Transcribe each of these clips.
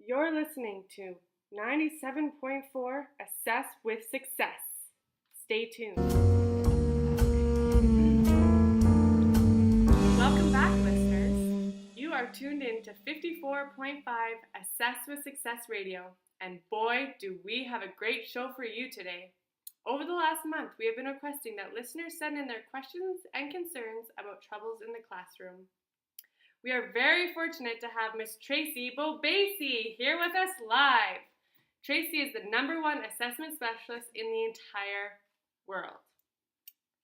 You're listening to 97.4 Assess with Success. Stay tuned. Welcome back, listeners. You are tuned in to 54.5 Assess with Success Radio, and boy, do we have a great show for you today. Over the last month, we have been requesting that listeners send in their questions and concerns about troubles in the classroom. We are very fortunate to have Miss Tracy Bobasi here with us live. Tracy is the #1 assessment specialist in the entire world.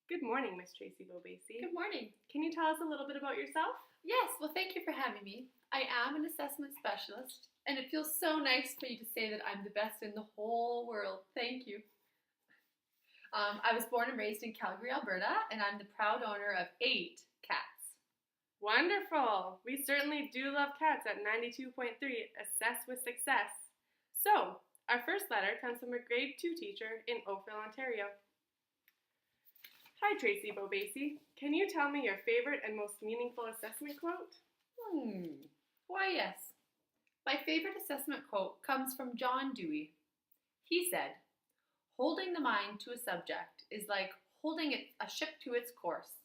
Good morning, Miss Tracy Bobasi. Good morning. Can you tell us a little bit about yourself? Yes, well, thank you for having me. I am an assessment specialist, and it feels so nice for you to say that I'm the best in the whole world. Thank you. I was born and raised in Calgary, Alberta, and I'm the proud owner of 8 cats. Wonderful. We certainly do love cats at 92.3 Assess with Success. So, our first letter comes from a grade 2 teacher in Oakville, Ontario. Hi, Tracy Bobasi. Can you tell me your favorite and most meaningful assessment quote? Why, yes. My favorite assessment quote comes from John Dewey. He said, "Holding the mind to a subject is like holding a ship to its course.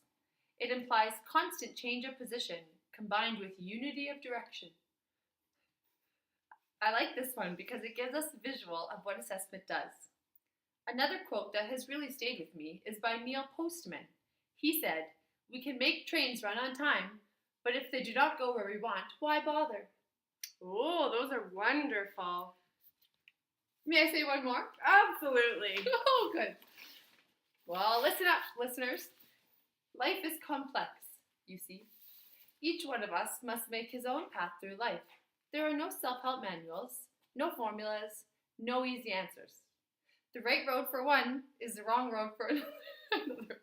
It implies constant change of position combined with unity of direction." I like this one because it gives us a visual of what assessment does. Another quote that has really stayed with me is by Neil Postman. He said, "We can make trains run on time, but if they do not go where we want, why bother?" Oh, those are wonderful. May I say one more? Absolutely. Oh, good. Well, listen up, listeners. Life is complex, you see. Each one of us must make his own path through life. There are no self-help manuals, no formulas, no easy answers. The right road for one is the wrong road for another.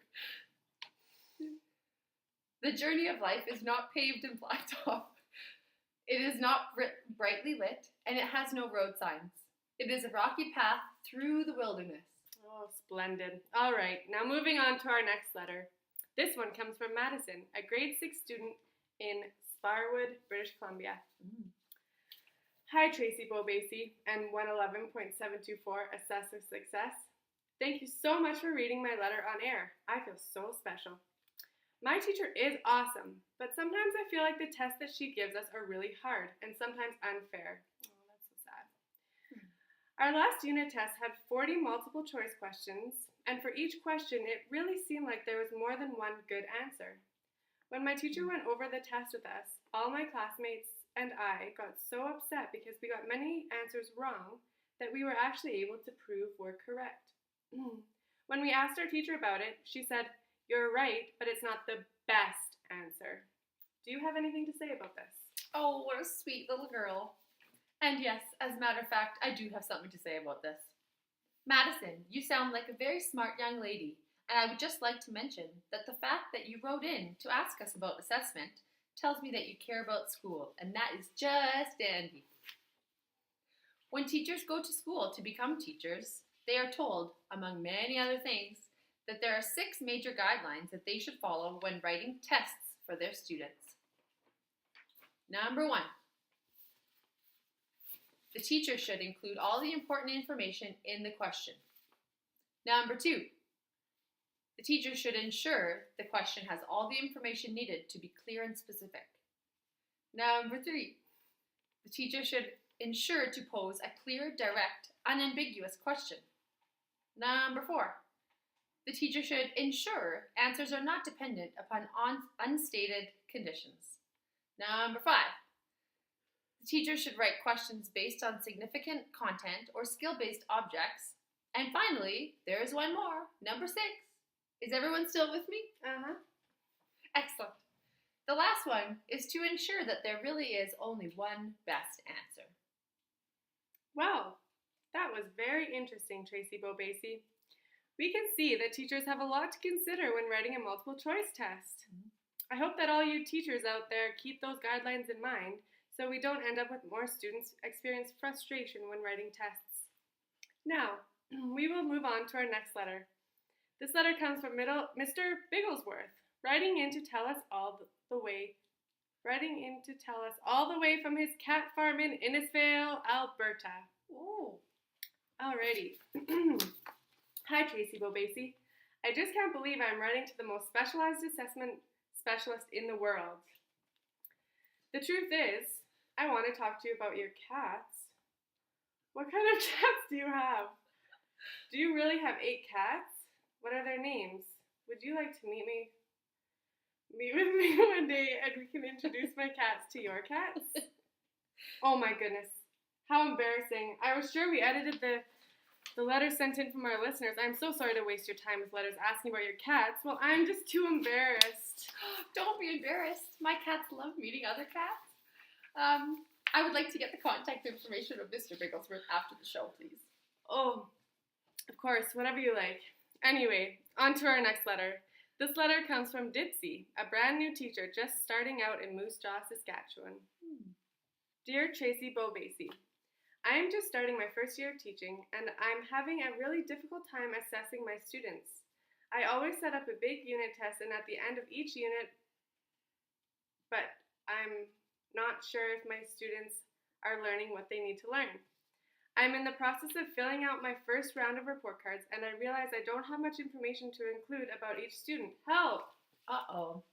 The journey of life is not paved and blacktop. It is not brightly lit, and it has no road signs. It is a rocky path through the wilderness. Oh, splendid. All right, now moving on to our next letter. This one comes from Madison, a grade 6 student in Sparwood, British Columbia. Hi, Tracy Bobasi and 111.724 Assess with Success. Thank you so much for reading my letter on air. I feel so special. My teacher is awesome, but sometimes I feel like the tests that she gives us are really hard and sometimes unfair. Oh, that's so sad. Our last unit test had 40 multiple choice questions, and for each question, it really seemed like there was more than one good answer. When my teacher went over the test with us, all my classmates and I got so upset because we got many answers wrong that we were actually able to prove were correct. When we asked our teacher about it, she said, "You're right, but it's not the best answer." Do you have anything to say about this? Oh, what a sweet little girl. And yes, as a matter of fact, I do have something to say about this. Madison, you sound like a very smart young lady, and I would just like to mention that the fact that you wrote in to ask us about assessment tells me that you care about school, and that is just dandy. When teachers go to school to become teachers, they are told, among many other things, that there are 6 major guidelines that they should follow when writing tests for their students. Number 1. The teacher should include all the important information in the question. Number 2. The teacher should ensure the question has all the information needed to be clear and specific. Number 3. The teacher should ensure to pose a clear, direct, unambiguous question. Number 4. The teacher should ensure answers are not dependent upon unstated conditions. Number 5. The teacher should write questions based on significant content or skill-based objects. And finally, there is one more, number 6. Is everyone still with me? Excellent. The last one is to ensure that there really is only one best answer. Well, that was very interesting, Tracy Bobasi. We can see that teachers have a lot to consider when writing a multiple choice test. I hope that all you teachers out there keep those guidelines in mind so we don't end up with more students experience frustration when writing tests. Now, we will move on to our next letter. This letter comes from Mr. Bigglesworth, writing in to tell us all the way writing in to tell us all the way from his cat farm in Innisfail, Alberta. Oh. Alrighty. Hi, Tracy Bobasi. I just can't believe I'm writing to the most specialized assessment specialist in the world. The truth is, I want to talk to you about your cats. What kind of cats do you have? Do you really have 8 cats? What are their names? Would you like to meet with me one day and we can introduce my cats to your cats? Oh my goodness. How embarrassing. I was sure we edited the letters sent in from our listeners. I'm so sorry to waste your time with letters asking about your cats. Well, I'm just too embarrassed. Don't be embarrassed. My cats love meeting other cats. I would like to get the contact information of Mr. Bigglesworth after the show, please. Oh, of course, whatever you like. Anyway, on to our next letter. This letter comes from Dipsy, a brand new teacher just starting out in Moose Jaw, Saskatchewan. Dear Tracy Bobasi, I am just starting my first year of teaching, and I'm having a really difficult time assessing my students. I always set up a big unit test, and at the end of each unit, but I'm not sure if my students are learning what they need to learn. I'm in the process of filling out my first round of report cards, and I realize I don't have much information to include about each student. Help! Uh-oh.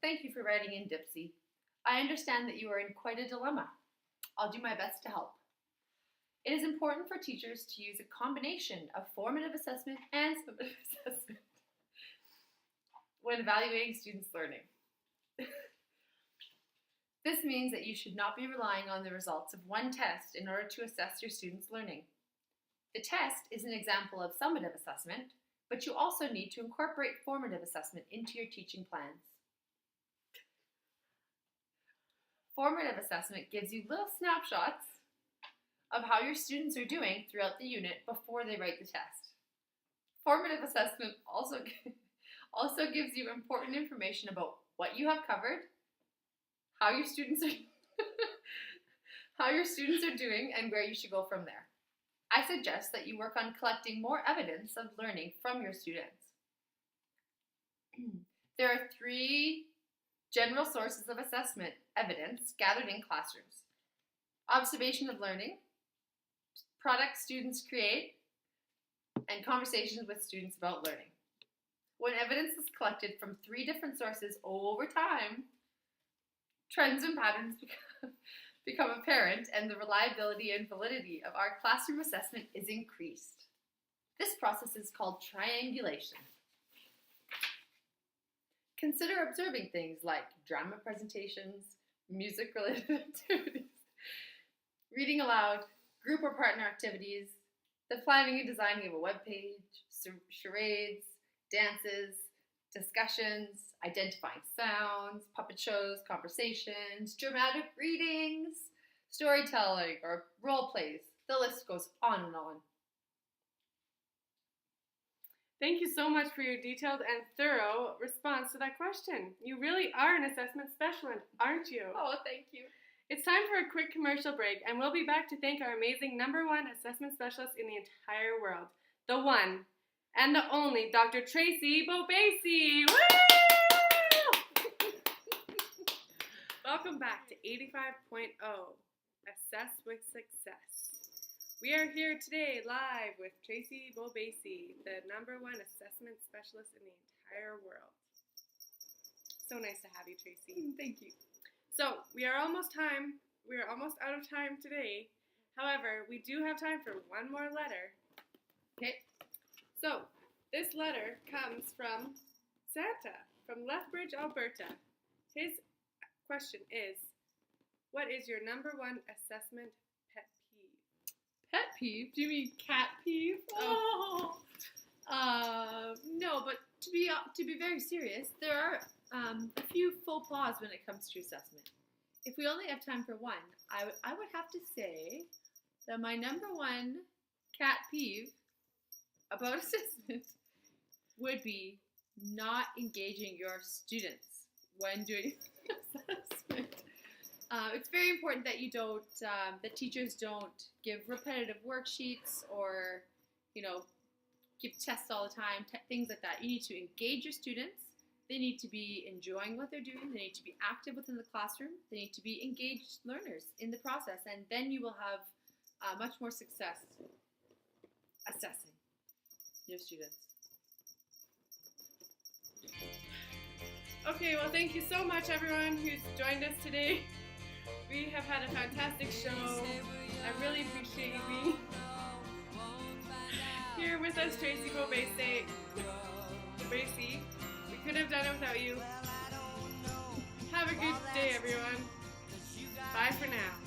Thank you for writing in, Dipsy. I understand that you are in quite a dilemma. I'll do my best to help. It is important for teachers to use a combination of formative assessment and summative assessment when evaluating students' learning. This means that you should not be relying on the results of one test in order to assess your students' learning. The test is an example of summative assessment, but you also need to incorporate formative assessment into your teaching plans. Formative assessment gives you little snapshots of how your students are doing throughout the unit before they write the test. Formative assessment also gives you important information about what you have covered, how your students are doing, and where you should go from there. I suggest that you work on collecting more evidence of learning from your students. There are 3 general sources of assessment evidence gathered in classrooms: observation of learning, products students create, and conversations with students about learning. When evidence is collected from 3 different sources over time, trends and patterns become apparent, and the reliability and validity of our classroom assessment is increased. This process is called triangulation. Consider observing things like drama presentations, music-related activities, reading aloud, group or partner activities, the planning and designing of a web page, charades, dances, discussions, identifying sounds, puppet shows, conversations, dramatic readings, storytelling, or role plays. The list goes on and on. Thank you so much for your detailed and thorough response to that question. You really are an assessment specialist, aren't you? Oh, thank you. It's time for a quick commercial break, and we'll be back to thank our amazing #1 assessment specialist in the entire world, the one and the only Dr. Tracy Bobasi. Woo! Welcome back to 85.0, Assess with Success. We are here today live with Tracy Bobasi, the #1 assessment specialist in the entire world. So nice to have you, Tracy. Thank you. So we are almost out of time today. However, we do have time for one more letter. Okay. So this letter comes from Santa from Lethbridge, Alberta. His question is, what is your #1 assessment pet peeve? Pet peeve? Do you mean cat peeve? Oh. No, but to be very serious, there are a few faux pas when it comes to assessment. If we only have time for one, I would have to say that my #1 cat peeve about assessment would be not engaging your students when doing assessment. It's very important that that teachers don't give repetitive worksheets or, give tests all the time, things like that. You need to engage your students They need to be enjoying what they're doing. They need to be active within the classroom. They need to be engaged learners in the process, and then you will have much more success assessing your students. Okay, well, thank you so much, everyone who's joined us today. We have had a fantastic show. I really appreciate you being here with us, Tracy Bobese. We couldn't have done it without you. Have a good day, everyone. Bye for now.